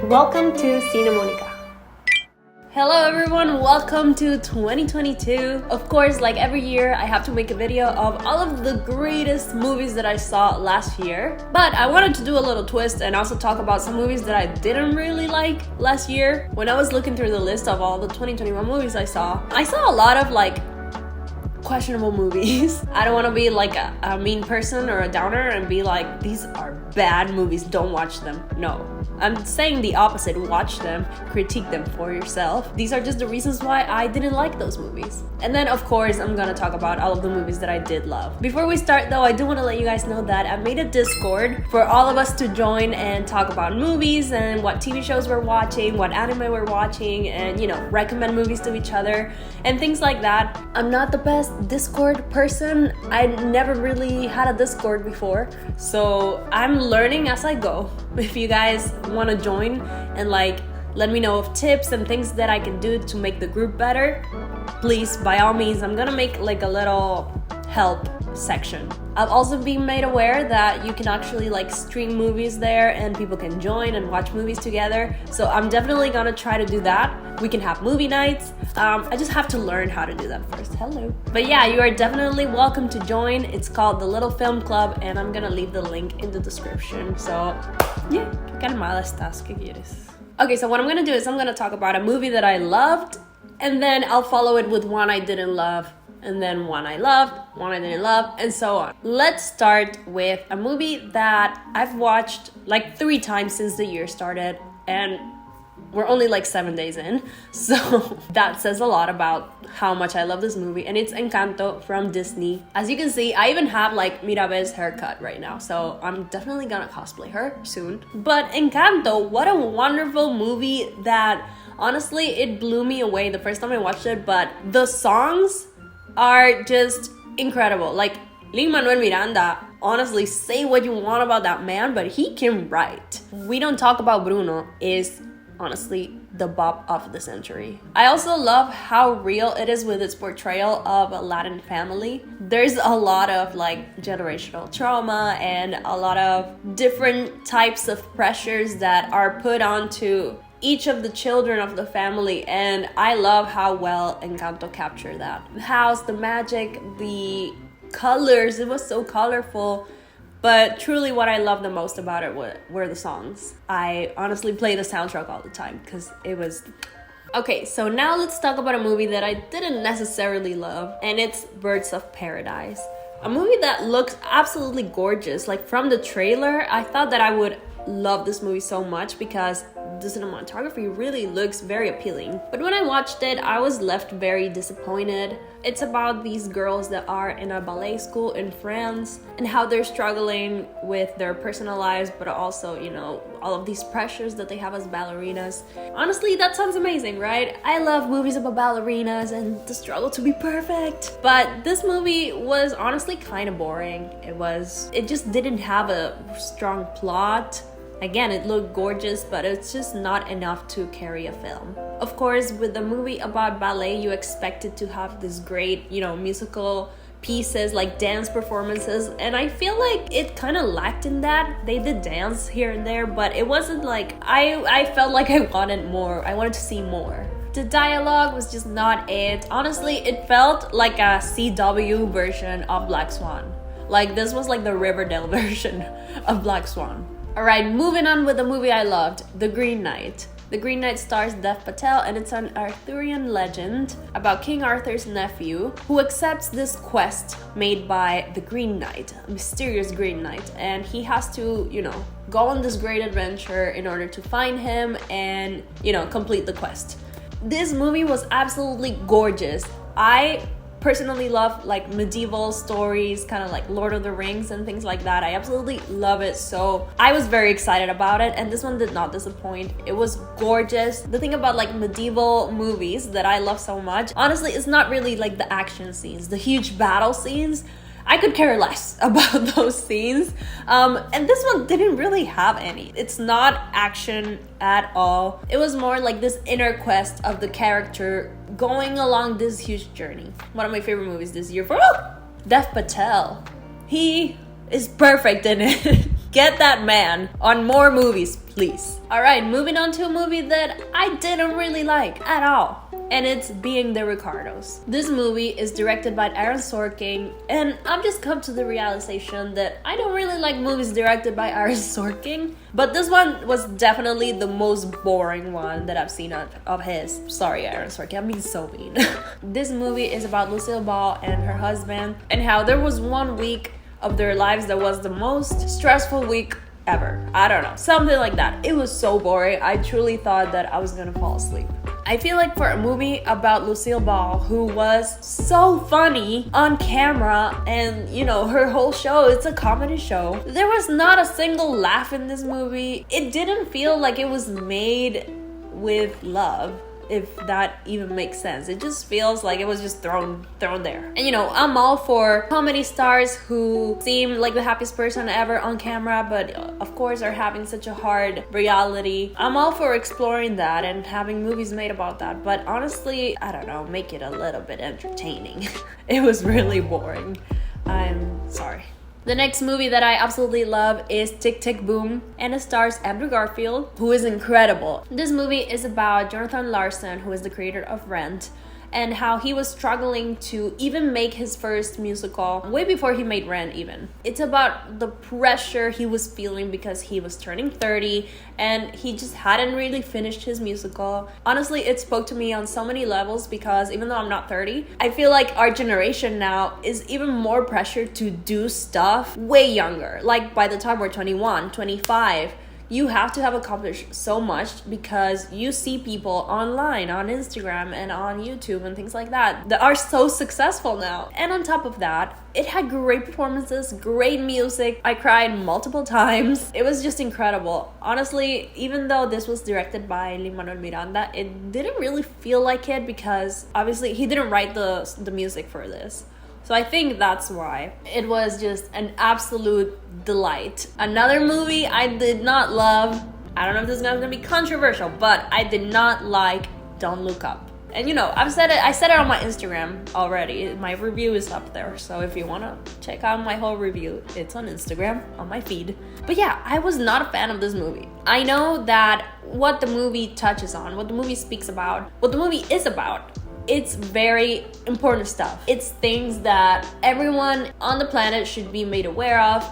Welcome to Cinemonika. Hello everyone, welcome to 2022. Of course, like every year, I have to make a video of all of the greatest movies that I saw last year. But I wanted to do a little twist and also talk about some movies that I didn't really like last year. When I was looking through the list of all the 2021 movies I saw a lot of like questionable movies. I don't want to be like a mean person or a downer and be like, these are bad movies, don't watch them. No, I'm saying the opposite. Watch them, critique them for yourself. These are just the reasons why I didn't like those movies. And then of course I'm gonna talk about all of the movies that I did love. Before we start though, I do want to let you guys know that I made a Discord for all of us to join and talk about movies and what TV shows we're watching, what anime we're watching, and recommend movies to each other and things like that. I'm not the best Discord person. I never really had a Discord before, so I'm learning as I go. If you guys want to join and let me know of tips and things that I can do to make the group better, please, by all means. I'm gonna make like a little help section. I've also been made aware that you can actually stream movies there and people can join and watch movies together, so I'm definitely gonna try to do that. We can have movie nights. I just have to learn how to do that first. Hello. But yeah, you are definitely welcome to join. It's called the Little Film Club and I'm gonna leave the link in the description. So yeah, ¿qué calmada estás? ¿Qué quieres? Okay, so what I'm gonna do is I'm gonna talk about a movie that I loved, and then I'll follow it with one I didn't love, and then one I loved, one I didn't love, and so on. Let's start with a movie that I've watched 3 times since the year started, and we're only 7 days in, so that says a lot about how much I love this movie, and it's Encanto from Disney. As you can see, I even have Mirabe's haircut right now, so I'm definitely gonna cosplay her soon. But Encanto, what a wonderful movie that honestly, it blew me away the first time I watched it, but the songs are just incredible. Lin-Manuel Miranda, honestly, say what you want about that man, but he can write. We Don't Talk About Bruno is honestly the bop of the century. I also love how real it is with its portrayal of a Latin family. There's a lot of generational trauma and a lot of different types of pressures that are put onto each of the children of the family, and I love how well Encanto captured that. The house, the magic, the colors, it was so colorful. But truly what I love the most about it were the songs. I honestly play the soundtrack all the time because it was... Okay, so now let's talk about a movie that I didn't necessarily love, and it's Birds of Paradise. A movie that looks absolutely gorgeous. From the trailer, I thought that I would love this movie so much because the cinematography really looks very appealing. But when I watched it, I was left very disappointed. It's about these girls that are in a ballet school in France and how they're struggling with their personal lives, but also, all of these pressures that they have as ballerinas. Honestly, that sounds amazing, right? I love movies about ballerinas and the struggle to be perfect. But this movie was honestly kind of boring. It just didn't have a strong plot. Again, it looked gorgeous, but it's just not enough to carry a film. Of course, with a movie about ballet, you expect it to have this great, musical pieces, dance performances, and I feel like it kind of lacked in that. They did dance here and there, but it wasn't I felt like I wanted more. I wanted to see more. The dialogue was just not it. Honestly, it felt like a CW version of Black Swan. This was the Riverdale version of Black Swan. Alright, moving on with the movie I loved, The Green Knight. The Green Knight stars Dev Patel, and it's an Arthurian legend about King Arthur's nephew who accepts this quest made by the Green Knight, a mysterious Green Knight, and he has to, go on this great adventure in order to find him and, complete the quest. This movie was absolutely gorgeous. I personally love medieval stories, kind of Lord of the Rings and things like that. I absolutely love it, so I was very excited about it, and this one did not disappoint. It was gorgeous. The thing about medieval movies that I love so much, honestly, it's not really the action scenes, the huge battle scenes. I could care less about those scenes. And this one didn't really have any. It's not action at all. It was more this inner quest of the character going along this huge journey. One of my favorite movies this year for Dev Patel. He is perfect in it. Get that man on more movies, please. Alright, moving on to a movie that I didn't really like at all. And it's Being the Ricardos. This movie is directed by Aaron Sorkin, and I've just come to the realization that I don't really like movies directed by Aaron Sorkin, but this one was definitely the most boring one that I've seen of his. Sorry, Aaron Sorkin, I'm being so mean. This movie is about Lucille Ball and her husband, and how there was one week of their lives that was the most stressful week ever. I don't know, something like that. It was so boring. I truly thought that I was gonna fall asleep. I feel like for a movie about Lucille Ball, who was so funny on camera, and you know, her whole show, it's a comedy show, there was not a single laugh in this movie. It didn't feel like it was made with love, if that even makes sense. It just feels like it was just thrown there. And you know, I'm all for comedy stars who seem like the happiest person ever on camera, but of course are having such a hard reality. I'm all for exploring that and having movies made about that, but honestly, I don't know, make it a little bit entertaining. It was really boring. I'm sorry. The next movie that I absolutely love is Tic Tac Boom, and it stars Andrew Garfield, who is incredible. This movie is about Jonathan Larson, who is the creator of Rent, and how he was struggling to even make his first musical way before he made Rent even. It's about the pressure he was feeling because he was turning 30 and he just hadn't really finished his musical. Honestly, it spoke to me on so many levels because even though I'm not 30, I feel like our generation now is even more pressured to do stuff way younger. Like by the time we're 21, 25, you have to have accomplished so much because you see people online, on Instagram and on YouTube and things like that are so successful now. And on top of that, it had great performances, great music. I cried multiple times. It was just incredible. Honestly, even though this was directed by Lin-Manuel Miranda, it didn't really feel like it because obviously he didn't write the music for this. So I think that's why. It was just an absolute delight. Another movie I did not love, I don't know if this is gonna be controversial, but I did not like Don't Look Up. And you know, I said it on my Instagram already. My review is up there. So if you wanna check out my whole review, it's on Instagram, on my feed. But yeah, I was not a fan of this movie. I know that what the movie touches on, what the movie speaks about, what the movie is about, it's very important stuff. It's things that everyone on the planet should be made aware of,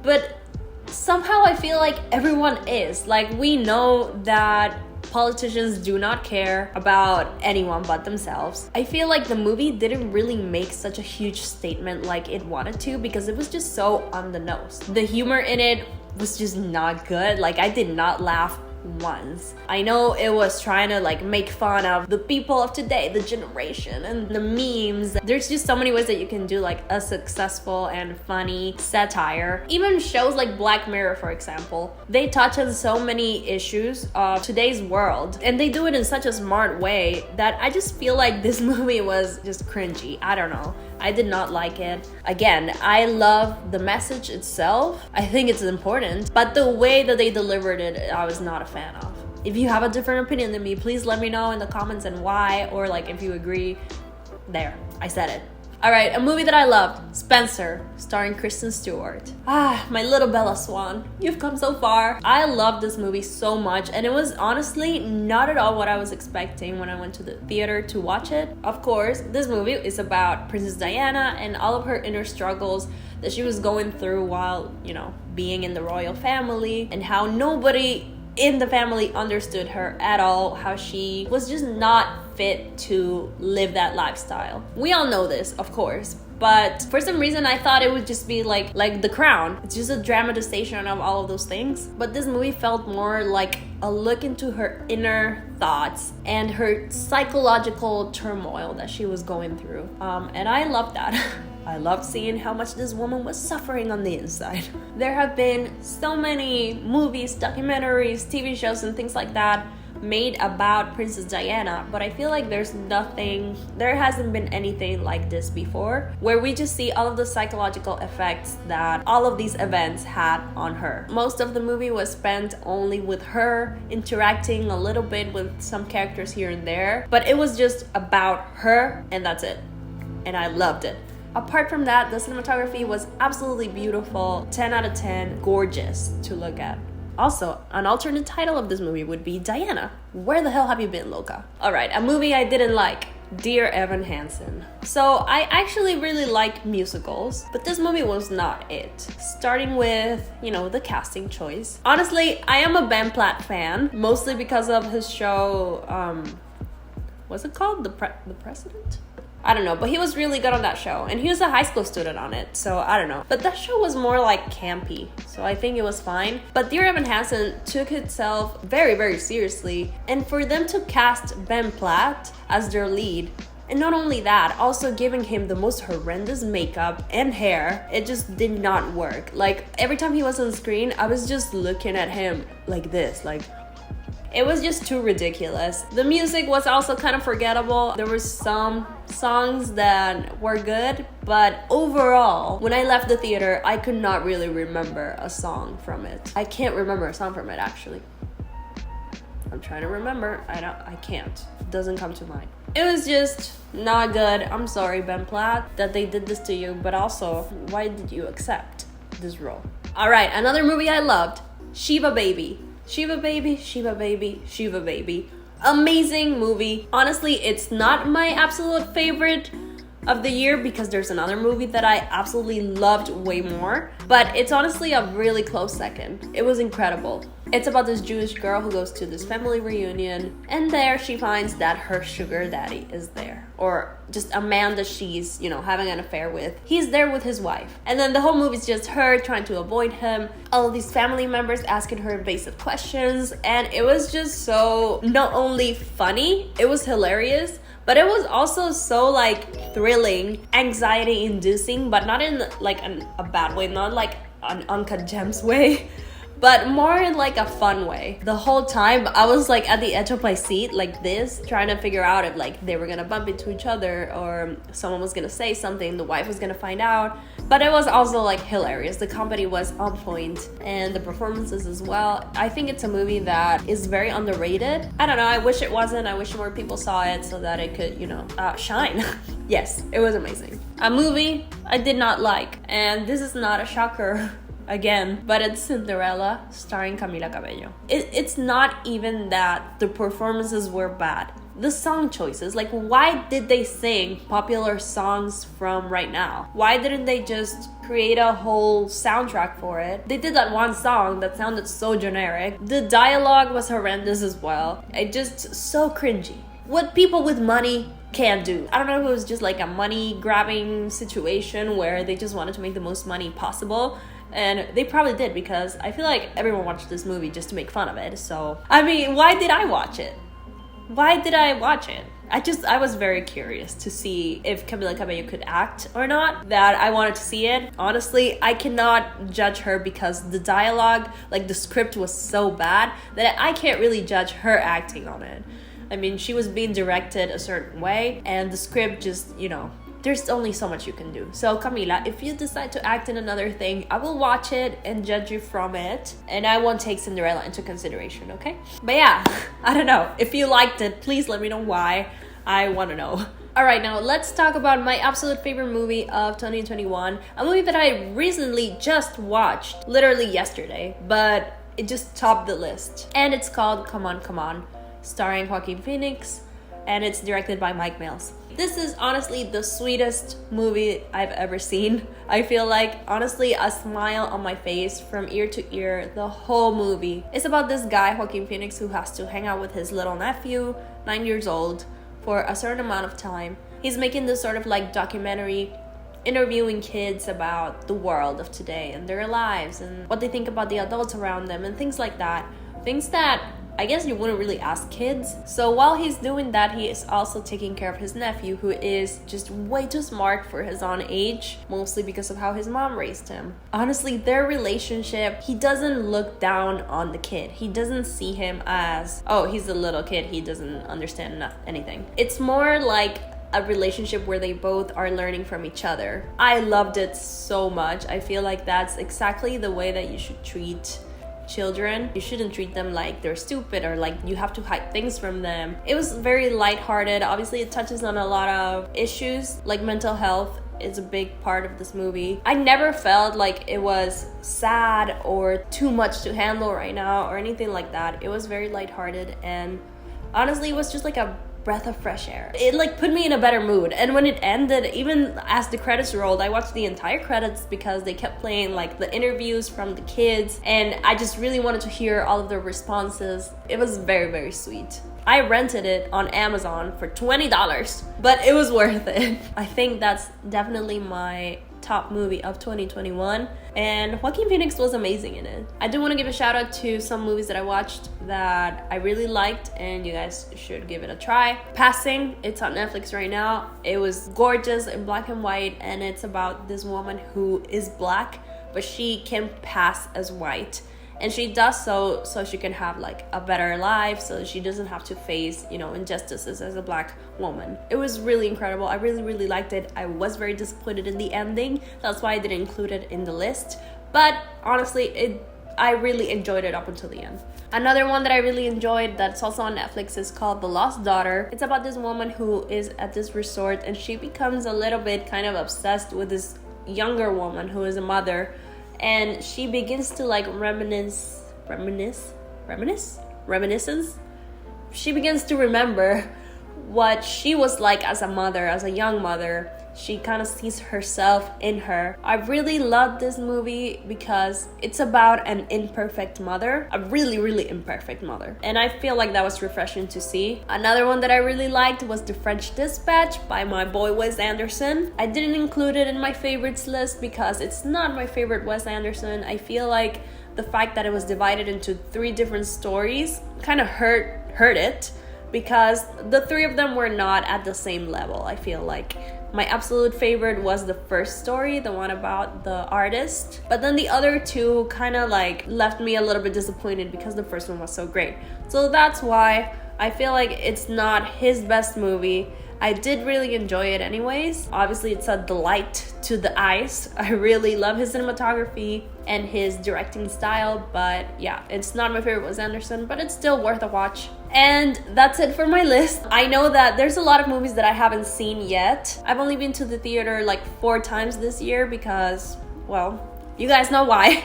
but somehow I feel like everyone is. Like, we know that politicians do not care about anyone but themselves. I feel like the movie didn't really make such a huge statement like it wanted to because it was just so on the nose. The humor in it was just not good. Like, I did not laugh once. I know it was trying to like make fun of the people of today, the generation, and the memes. There's just so many ways that you can do like a successful and funny satire. Even shows like Black Mirror, for example, they touch on so many issues of today's world, and they do it in such a smart way that I just feel like this movie was just cringy. I don't know. I did not like it. Again, I love the message itself. I think it's important, but the way that they delivered it, I was not a fan of. If you have a different opinion than me, please let me know in the comments and why, or like if you agree. There, I said it. Alright, a movie that I loved, Spencer, starring Kristen Stewart. My little Bella Swan, you've come so far. I loved this movie so much, and it was honestly not at all what I was expecting when I went to the theater to watch it. Of course, this movie is about Princess Diana and all of her inner struggles that she was going through while, you know, being in the royal family, and how nobody in the family understood her at all, how she was just not fit to live that lifestyle. We all know this, of course, but for some reason I thought it would just be like The Crown. It's just a dramatization of all of those things, but this movie felt more like a look into her inner thoughts and her psychological turmoil that she was going through, and I loved that. I loved seeing how much this woman was suffering on the inside. There have been so many movies, documentaries, TV shows, and things like that made about Princess Diana, but I feel like there hasn't been anything like this before, where we just see all of the psychological effects that all of these events had on her. Most of the movie was spent only with her interacting a little bit with some characters here and there, but it was just about her, and that's it. And I loved it. Apart from that, the cinematography was absolutely beautiful, 10 out of 10, gorgeous to look at. Also, an alternate title of this movie would be Diana. Where the hell have you been, Loca? Alright, a movie I didn't like. Dear Evan Hansen. So I actually really like musicals, but this movie was not it. Starting with, the casting choice. Honestly, I am a Ben Platt fan, mostly because of his show, what's it called? The President? I don't know, but he was really good on that show, and he was a high school student on it, so I don't know. But that show was more like campy, so I think it was fine. But Dear Evan Hansen took itself very, very seriously, and for them to cast Ben Platt as their lead, and not only that, also giving him the most horrendous makeup and hair, it just did not work. Like, every time he was on screen, I was just looking at him like this, like... It was just too ridiculous. The music was also kind of forgettable. There were some songs that were good, but overall, when I left the theater, I could not really remember a song from it. I can't remember a song from it, actually. I'm trying to remember. I can't. It doesn't come to mind. It was just not good. I'm sorry, Ben Platt, that they did this to you, but also, why did you accept this role? All right, another movie I loved, Shiva Baby. Shiva Baby, Shiva Baby, Shiva Baby. Amazing movie. Honestly, it's not my absolute favorite of the year because there's another movie that I absolutely loved way more, but it's honestly a really close second. It was incredible. It's about this Jewish girl who goes to this family reunion, and there she finds that her sugar daddy is there, or just a man that she's, having an affair with. He's there with his wife, and then the whole movie's just her trying to avoid him, all of these family members asking her invasive questions, and it was just so not only funny, it was hilarious, but it was also so thrilling, anxiety inducing, but not in a bad way, not like an Uncut Gems way, but more in a fun way. The whole time I was at the edge of my seat like this, trying to figure out if they were gonna bump into each other or someone was gonna say something, the wife was gonna find out. But it was also hilarious. The comedy was on point and the performances as well. I think it's a movie that is very underrated. I don't know, I wish it wasn't. I wish more people saw it so that it could, shine. Yes, it was amazing. A movie I did not like, and this is not a shocker again, but it's Cinderella starring Camila Cabello. It's not even that the performances were bad. The song choices, why did they sing popular songs from right now? Why didn't they just create a whole soundtrack for it? They did that one song that sounded so generic. The dialogue was horrendous as well. It just so cringy. What people with money can't do. I don't know if it was just a money grabbing situation where they just wanted to make the most money possible. And they probably did, because I feel like everyone watched this movie just to make fun of it. So, why did I watch it? Why did I watch it? I was very curious to see if Camila Cabello could act or not, that I wanted to see it. Honestly, I cannot judge her because the dialogue, the script was so bad that I can't really judge her acting on it. She was being directed a certain way, and the script just, there's only so much you can do. So Camila, if you decide to act in another thing, I will watch it and judge you from it, and I won't take Cinderella into consideration, okay? But yeah, I don't know. If you liked it, please let me know why. I want to know. Alright, now let's talk about my absolute favorite movie of 2021. A movie that I recently just watched, literally yesterday, but it just topped the list. And it's called Come On, Come On, starring Joaquin Phoenix, and it's directed by Mike Mills. This is honestly the sweetest movie I've ever seen. I feel honestly, a smile on my face from ear to ear the whole movie. It's about this guy, Joaquin Phoenix, who has to hang out with his little nephew, 9 years old, for a certain amount of time. He's making this sort of documentary, interviewing kids about the world of today and their lives and what they think about the adults around them and things like that. Things that I guess you wouldn't really ask kids. So while he's doing that, he is also taking care of his nephew, who is just way too smart for his own age, mostly because of how his mom raised him. Honestly, their relationship, he doesn't look down on the kid. He doesn't see him as, oh, he's a little kid, he doesn't understand anything. It's more like a relationship where they both are learning from each other. I loved it so much. I feel like that's exactly the way that you should treat children. You shouldn't treat them like they're stupid or you have to hide things from them. It was very lighthearted. Obviously, it touches on a lot of issues like mental health is a big part of this movie. I never felt like it was sad or too much to handle right now or anything like that. It was very lighthearted, and honestly, it was just like a breath of fresh air. It like put me in a better mood. And when it ended, even as the credits rolled, I watched the entire credits because they kept playing like the interviews from the kids, and I just really wanted to hear all of their responses. It was very, very sweet. I rented it on Amazon for $20, but it was worth it. I think that's definitely my top movie of 2021, and Joaquin Phoenix was amazing in it. I do want to give a shout out to some movies that I watched that I really liked, and you guys should give it a try. Passing, it's on Netflix right now. It was gorgeous in black and white, and it's about this woman who is black, but she can pass as white. And she does so she can have like a better life, so she doesn't have to face, you know, injustices as a black woman. It was really incredible. I really liked it. I was very disappointed in the ending. That's why I didn't include it in the list. But honestly, I really enjoyed it up until the end. Another one that I really enjoyed that's also on Netflix is called The Lost Daughter. It's about this woman who is at this resort, and she becomes a little bit kind of obsessed with this younger woman who is a mother. And she begins to like reminiscence. She begins to remember what she was like as a mother, as a young mother. She kind of sees herself in her. I really love this movie because it's about an imperfect mother, a really imperfect mother. And I feel like that was refreshing to see. Another one that I really liked was The French Dispatch by my boy Wes Anderson. I didn't include it in my favorites list because it's not my favorite Wes Anderson. I feel like the fact that it was divided into 3 different stories kind of hurt it, because the 3 of them were not at the same level. I feel like my absolute favorite was the first story, the one about the artist. But then the other 2 kind of like left me a little bit disappointed because the first one was so great. So that's why I feel like it's not his best movie. I did really enjoy it anyways. Obviously, it's a delight to the eyes. I really love his cinematography and his directing style, but yeah, it's not my favorite Wes Anderson, but it's still worth a watch. And that's it for my list. I know that there's a lot of movies that I haven't seen yet. I've only been to the theater like 4 times this year because, well, you guys know why.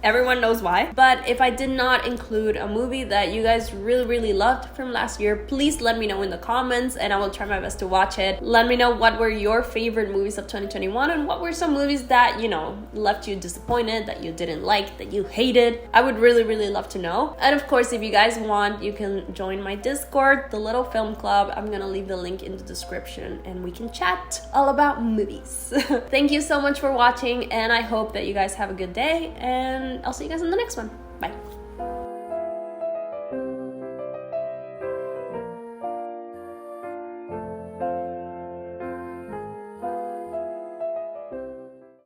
Everyone knows why. But if I did not include a movie that you guys really loved from last year, please let me know in the comments and I will try my best to watch it. Let me know what were your favorite movies of 2021 and what were some movies that, you know, left you disappointed, that you didn't like, that you hated. I would really love to know. And of course, if you guys want, you can join my Discord, the Little Film Club. I'm gonna leave the link in the description and we can chat all about movies. Thank you so much for watching, and I hope that you guys have a good day, and I'll see you guys in the next one. Bye.